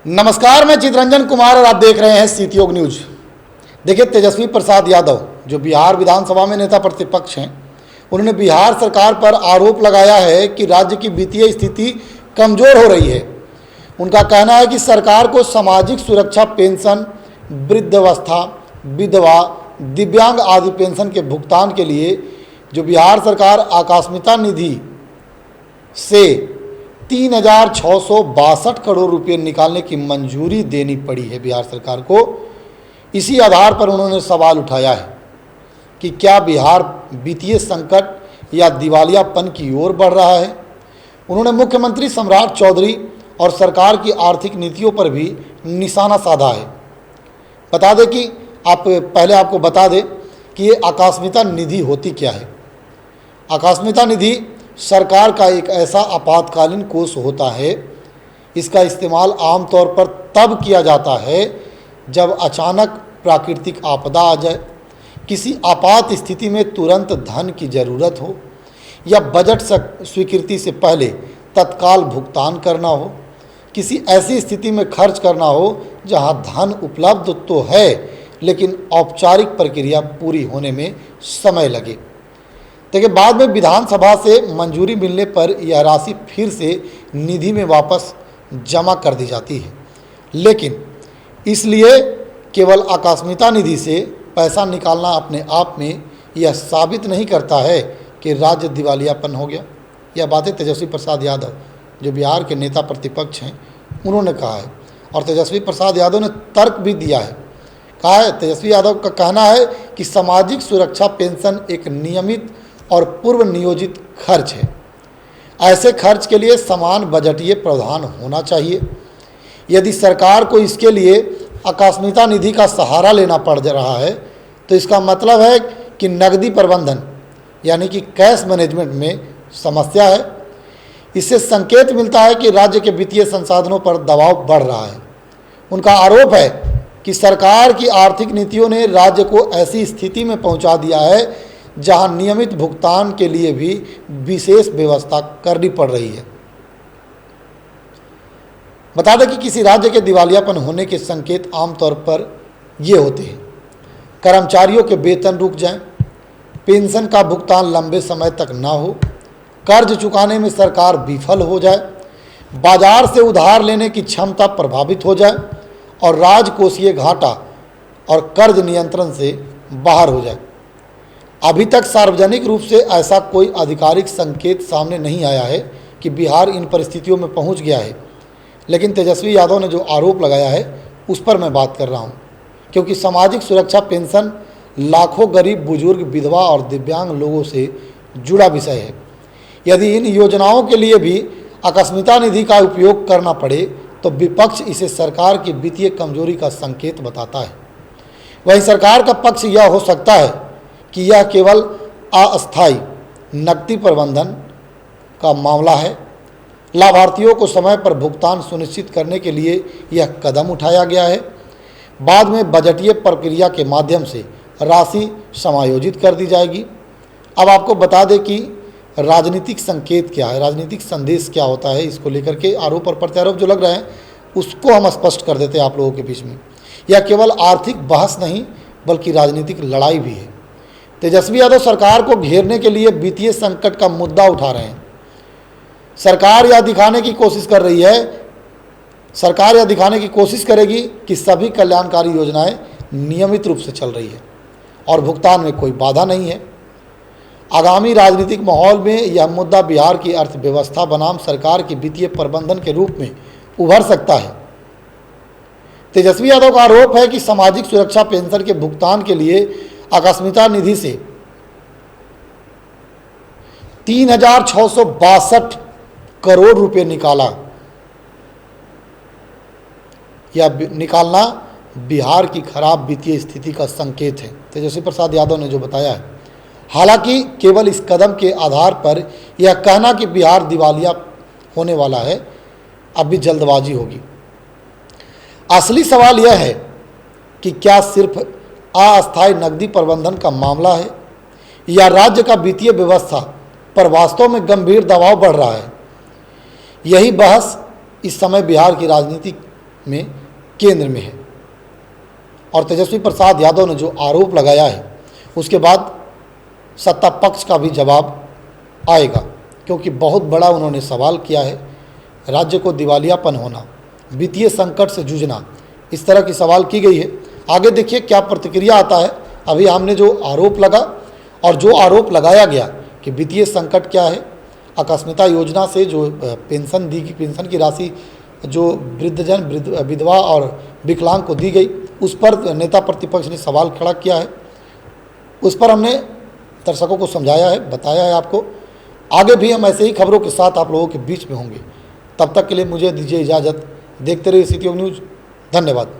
नमस्कार, मैं चितरंजन कुमार और आप देख रहे हैं सीतियोग न्यूज। देखिए, तेजस्वी प्रसाद यादव जो बिहार विधानसभा में नेता प्रतिपक्ष हैं, उन्होंने बिहार सरकार पर आरोप लगाया है कि राज्य की वित्तीय स्थिति कमज़ोर हो रही है। उनका कहना है कि सरकार को सामाजिक सुरक्षा पेंशन, वृद्धावस्था, विधवा, दिव्यांग आदि पेंशन के भुगतान के लिए जो बिहार सरकार आकस्मिकता निधि से 3,662 करोड़ रुपए निकालने की मंजूरी देनी पड़ी है बिहार सरकार को। इसी आधार पर उन्होंने सवाल उठाया है कि क्या बिहार वित्तीय संकट या दिवालियापन की ओर बढ़ रहा है। उन्होंने मुख्यमंत्री सम्राट चौधरी और सरकार की आर्थिक नीतियों पर भी निशाना साधा है। बता दें कि आपको बता दें कि ये आकस्मिकता निधि होती क्या है। आकस्मिकता निधि सरकार का एक ऐसा आपातकालीन कोष होता है। इसका इस्तेमाल आमतौर पर तब किया जाता है जब अचानक प्राकृतिक आपदा आ जाए, किसी आपात स्थिति में तुरंत धन की ज़रूरत हो या बजट स्वीकृति से पहले तत्काल भुगतान करना हो, किसी ऐसी स्थिति में खर्च करना हो जहां धन उपलब्ध तो है लेकिन औपचारिक प्रक्रिया पूरी होने में समय लगे। देखिए, बाद में विधानसभा से मंजूरी मिलने पर यह राशि फिर से निधि में वापस जमा कर दी जाती है। लेकिन इसलिए केवल आकस्मिकता निधि से पैसा निकालना अपने आप में यह साबित नहीं करता है कि राज्य दिवालियापन हो गया। यह बातें तेजस्वी प्रसाद यादव जो बिहार के नेता प्रतिपक्ष हैं, उन्होंने कहा है। और तेजस्वी प्रसाद यादव ने तर्क भी दिया है। कहा है, तेजस्वी यादव का कहना है कि सामाजिक सुरक्षा पेंशन एक नियमित और पूर्व नियोजित खर्च है। ऐसे खर्च के लिए समान बजटीय प्रावधान होना चाहिए। यदि सरकार को इसके लिए आकस्मिकता निधि का सहारा लेना पड़ रहा है तो इसका मतलब है कि नकदी प्रबंधन यानी कि कैश मैनेजमेंट में समस्या है। इससे संकेत मिलता है कि राज्य के वित्तीय संसाधनों पर दबाव बढ़ रहा है। उनका आरोप है कि सरकार की आर्थिक नीतियों ने राज्य को ऐसी स्थिति में पहुंचा दिया है जहां नियमित भुगतान के लिए भी विशेष व्यवस्था करनी पड़ रही है। बता दें कि किसी राज्य के दिवालियापन होने के संकेत आमतौर पर ये होते हैं: कर्मचारियों के वेतन रुक जाएं, पेंशन का भुगतान लंबे समय तक ना हो, कर्ज चुकाने में सरकार विफल हो जाए, बाजार से उधार लेने की क्षमता प्रभावित हो जाए और राजकोषीय घाटा और कर्ज नियंत्रण से बाहर हो जाए। अभी तक सार्वजनिक रूप से ऐसा कोई आधिकारिक संकेत सामने नहीं आया है कि बिहार इन परिस्थितियों में पहुंच गया है। लेकिन तेजस्वी यादव ने जो आरोप लगाया है उस पर मैं बात कर रहा हूं, क्योंकि सामाजिक सुरक्षा पेंशन लाखों गरीब, बुजुर्ग, विधवा और दिव्यांग लोगों से जुड़ा विषय है। यदि इन योजनाओं के लिए भी आकस्मिकता निधि का उपयोग करना पड़े तो विपक्ष इसे सरकार की वित्तीय कमजोरी का संकेत बताता है। वहीं सरकार का पक्ष यह हो सकता है कि यह केवल अस्थायी नकदी प्रबंधन का मामला है। लाभार्थियों को समय पर भुगतान सुनिश्चित करने के लिए यह कदम उठाया गया है। बाद में बजटीय प्रक्रिया के माध्यम से राशि समायोजित कर दी जाएगी। अब आपको बता दें कि राजनीतिक संकेत क्या है, राजनीतिक संदेश क्या होता है। इसको लेकर के आरोप और प्रत्यारोप जो लग रहे हैं उसको हम स्पष्ट कर देते हैं आप लोगों के बीच में। यह केवल आर्थिक बहस नहीं बल्कि राजनीतिक लड़ाई भी है। तेजस्वी यादव सरकार को घेरने के लिए वित्तीय संकट का मुद्दा उठा रहे हैं। सरकार यह दिखाने की कोशिश कर रही है, सरकार यह दिखाने की कोशिश करेगी कि सभी कल्याणकारी योजनाएं नियमित रूप से चल रही है और भुगतान में कोई बाधा नहीं है। आगामी राजनीतिक माहौल में यह मुद्दा बिहार की अर्थव्यवस्था बनाम सरकार की वित्तीय प्रबंधन के रूप में उभर सकता है। तेजस्वी यादव का आरोप है कि सामाजिक सुरक्षा पेंशन के भुगतान के लिए आकस्मिकता निधि से 3,662 करोड़ रुपए निकालना बिहार की खराब वित्तीय स्थिति का संकेत है, तेजस्वी प्रसाद यादव ने जो बताया है। हालांकि केवल इस कदम के आधार पर यह कहना कि बिहार दिवालिया होने वाला है अभी जल्दबाजी होगी। असली सवाल यह है कि क्या सिर्फ अस्थायी नकदी प्रबंधन का मामला है या राज्य का वित्तीय व्यवस्था पर वास्तव में गंभीर दबाव बढ़ रहा है। यही बहस इस समय बिहार की राजनीति में केंद्र में है। और तेजस्वी प्रसाद यादव ने जो आरोप लगाया है उसके बाद सत्ता पक्ष का भी जवाब आएगा, क्योंकि बहुत बड़ा उन्होंने सवाल किया है। राज्य को दिवालियापन होना, वित्तीय संकट से जूझना, इस तरह की सवाल की गई है। आगे देखिए क्या प्रतिक्रिया आता है। अभी हमने जो आरोप लगा और जो आरोप लगाया गया कि वित्तीय संकट क्या है, आकस्मिकता योजना से जो पेंशन की राशि जो वृद्धजन, विधवा और विकलांग को दी गई, उस पर नेता प्रतिपक्ष ने सवाल खड़ा किया है। उस पर हमने दर्शकों को समझाया है, बताया है आपको। आगे भी हम ऐसे ही खबरों के साथ आप लोगों के बीच में होंगे। तब तक के लिए मुझे दीजिए इजाज़त। देखते रहिए सिटी न्यूज़। धन्यवाद।